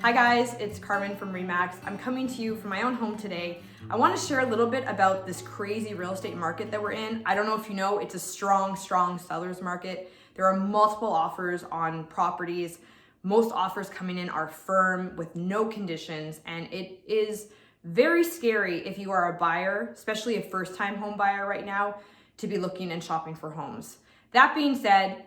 Hi guys, it's Carmen from Remax. I'm coming to you from my own home today. I want to share a little bit about this crazy real estate market that we're in. I don't know if you know, it's a strong seller's market. There are multiple offers on properties. Most offers coming in are firm with no conditions, and it is very scary if you are a buyer, especially a first-time home buyer right now, to be looking and shopping for homes. That being said,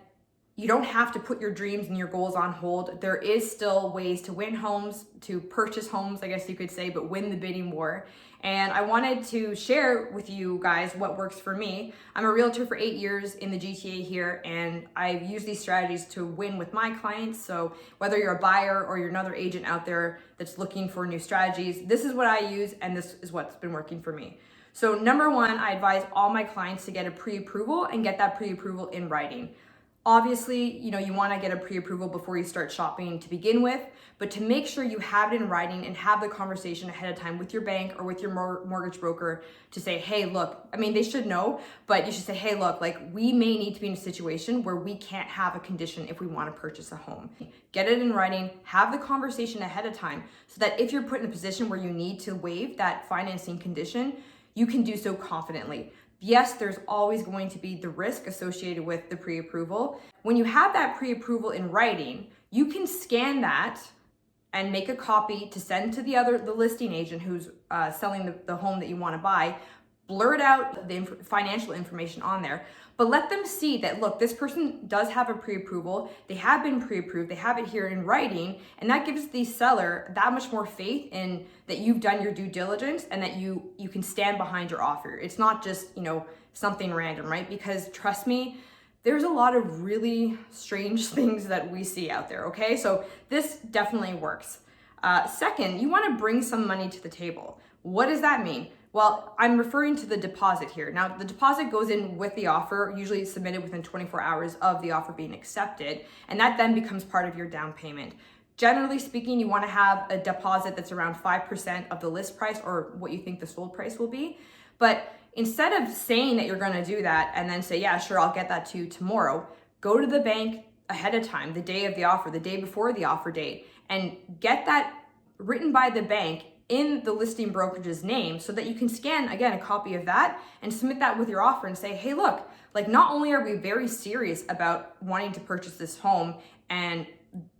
you don't have to put your dreams and your goals on hold. There is still ways to win homes, to purchase homes, I guess you could say, but win the bidding war. And I wanted to share with you guys what works for me. I'm a realtor for 8 years in the GTA here, and I've used these strategies to win with my clients. So whether you're a buyer or you're another agent out there that's looking for new strategies, this is what I use, and this is what's been working for me. So number one, I advise all my clients to get a pre-approval and get that pre-approval in writing. Obviously, you want to get a pre-approval before you start shopping to begin with, but to make sure you have it in writing and have the conversation ahead of time with your bank or with your mortgage broker to say, hey, look, I mean, they should know, but you should say, hey, look, like we may need to be in a situation where we can't have a condition if we want to purchase a home. Get it in writing, have the conversation ahead of time so that if you're put in a position where you need to waive that financing condition, you can do so confidently. Yes, there's always going to be the risk associated with the pre-approval. When you have that pre-approval in writing, you can scan that and make a copy to send to the listing agent who's selling the home that you want to buy. Blurt out the financial information on there, but let them see that, look, this person does have a pre-approval, they have been pre-approved, they have it here in writing, and that gives the seller that much more faith in that you've done your due diligence and that you can stand behind your offer. It's not just, something random, right? Because trust me, there's a lot of really strange things that we see out there, okay? So this definitely works. Second, you want to bring some money to the table. What does that mean? Well, I'm referring to the deposit here. Now, the deposit goes in with the offer, usually submitted within 24 hours of the offer being accepted, and that then becomes part of your down payment. Generally speaking, you want to have a deposit that's around 5% of the list price or what you think the sold price will be. But instead of saying that you're going to do that and then say, yeah, sure, I'll get that to you tomorrow, go to the bank ahead of time, the day of the offer, the day before the offer date, and get that written by the bank in the listing brokerage's name so that you can scan, again, a copy of that and submit that with your offer and say, hey, look, like not only are we very serious about wanting to purchase this home and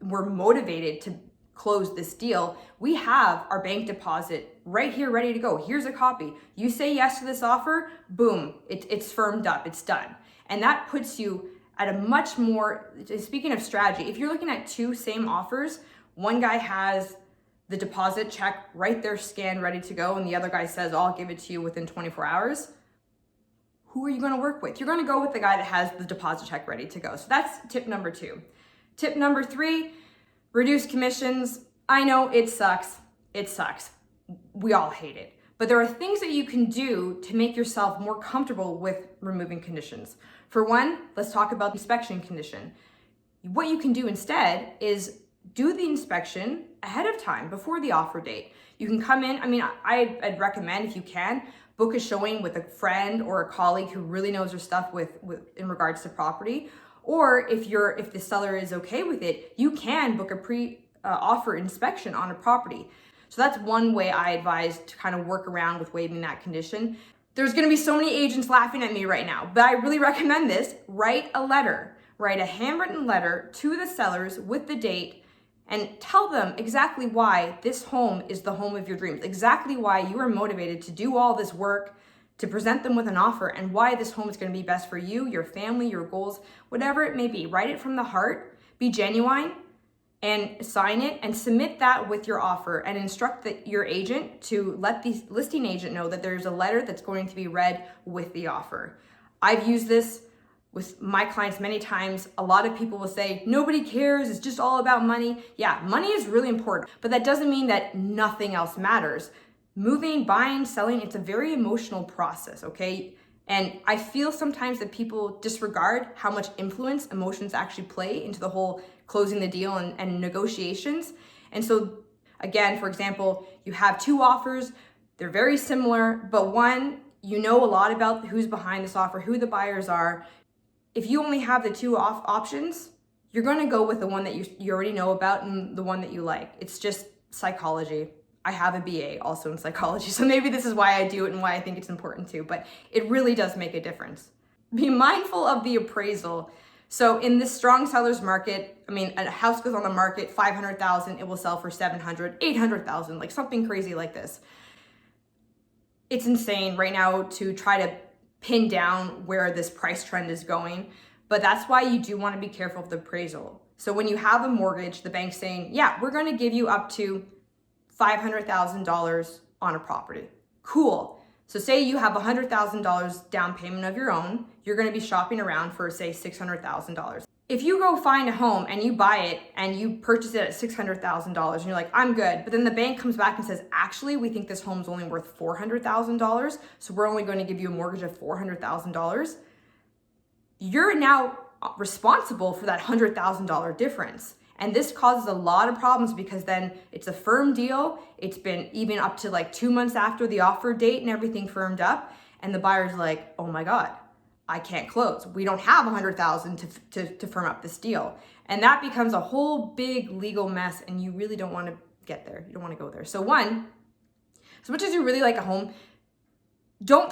we're motivated to close this deal, we have our bank deposit right here ready to go. Here's a copy. You say yes to this offer, boom, it's firmed up, it's done. And that puts you at a much more, speaking of strategy, if you're looking at two same offers, one guy has the deposit check right there scanned, ready to go, and the other guy says, I'll give it to you within 24 hours, who are you gonna work with? You're gonna go with the guy that has the deposit check ready to go. So that's tip number 2. Tip number 3, reduce commissions. I know it sucks. We all hate it. But there are things that you can do to make yourself more comfortable with removing conditions. For one, let's talk about the inspection condition. What you can do instead is do the inspection ahead of time before the offer date. You can come in, I'd recommend, if you can, book a showing with a friend or a colleague who really knows their stuff with in regards to property. Or if the seller is okay with it, you can book a pre-offer inspection on a property. So that's one way I advise to kind of work around with waiving that condition. There's gonna be so many agents laughing at me right now, but I really recommend this. Write a handwritten letter to the sellers with the date and tell them exactly why this home is the home of your dreams, exactly why you are motivated to do all this work, to present them with an offer, and why this home is going to be best for you, your family, your goals, whatever it may be. Write it from the heart, be genuine, and sign it and submit that with your offer and instruct your agent to let the listing agent know that there's a letter that's going to be read with the offer. I've used this with my clients many times. A lot of people will say, nobody cares, it's just all about money. Yeah, money is really important, but that doesn't mean that nothing else matters. Moving, buying, selling, it's a very emotional process, okay? And I feel sometimes that people disregard how much influence emotions actually play into the whole closing the deal and negotiations. And so again, for example, you have two offers, they're very similar, but one, you know a lot about who's behind this offer, who the buyers are. If you only have the two options, you're going to go with the one that you already know about and the one that you like. It's just psychology. I have a BA also in psychology, so maybe this is why I do it and why I think it's important too, but it really does make a difference. Be mindful of the appraisal. So in this strong seller's market, I mean, a house goes on the market, 500,000, it will sell for 700, 800,000, like something crazy like this. It's insane right now to try to pin down where this price trend is going, but that's why you do want to be careful of the appraisal. So when you have a mortgage, the bank's saying, yeah, we're going to give you up to $500,000 on a property. Cool. So say you have $100,000 down payment of your own, you're going to be shopping around for say $600,000. If you go find a home and you buy it and you purchase it at $600,000 and you're like, I'm good, but then the bank comes back and says, actually, we think this home's only worth $400,000, so we're only going to give you a mortgage of $400,000, you're now responsible for that $100,000 difference. And this causes a lot of problems because then it's a firm deal. It's been even up to like 2 months after the offer date and everything firmed up. And the buyer's like, oh my God, I can't close. We don't have $100,000 to firm up this deal. And that becomes a whole big legal mess and you really don't want to get there. You don't want to go there. So one, as much as you really like a home, don't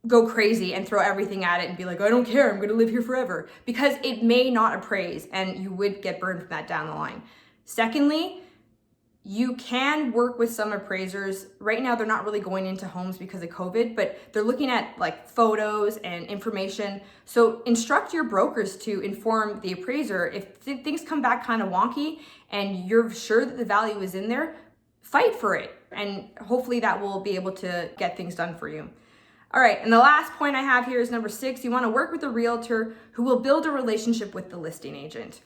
go crazy and throw everything at it and be like, I don't care, I'm going to live here forever, because it may not appraise and you would get burned from that down the line. Secondly, you can work with some appraisers. Right now, they're not really going into homes because of COVID, but they're looking at like photos and information. So instruct your brokers to inform the appraiser. If things come back kind of wonky and you're sure that the value is in there, fight for it. And hopefully that will be able to get things done for you. All right, and the last point I have here is number 6. You want to work with a realtor who will build a relationship with the listing agent.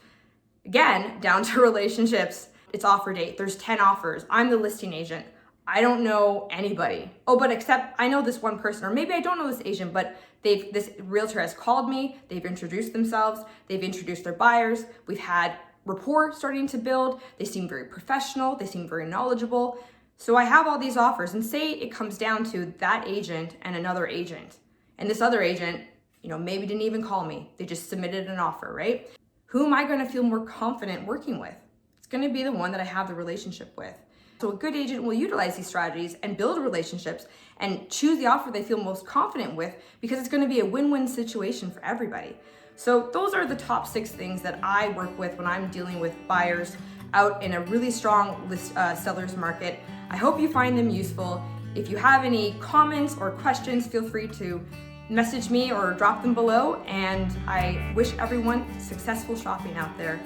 Again, down to relationships. It's offer date. There's 10 offers. I'm the listing agent. I don't know anybody. Oh, but except I know this one person, or maybe I don't know this agent, but this realtor has called me. They've introduced themselves. They've introduced their buyers. We've had rapport starting to build. They seem very professional. They seem very knowledgeable. So I have all these offers, and say it comes down to that agent and another agent. And this other agent, maybe didn't even call me. They just submitted an offer, right? Who am I going to feel more confident working with? It's going to be the one that I have the relationship with. So a good agent will utilize these strategies and build relationships and choose the offer they feel most confident with, because it's going to be a win-win situation for everybody. So those are the top 6 things that I work with when I'm dealing with buyers out in a really strong seller's market. I hope you find them useful. If you have any comments or questions, feel free to message me or drop them below. And I wish everyone successful shopping out there.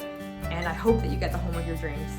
And I hope that you get the home of your dreams.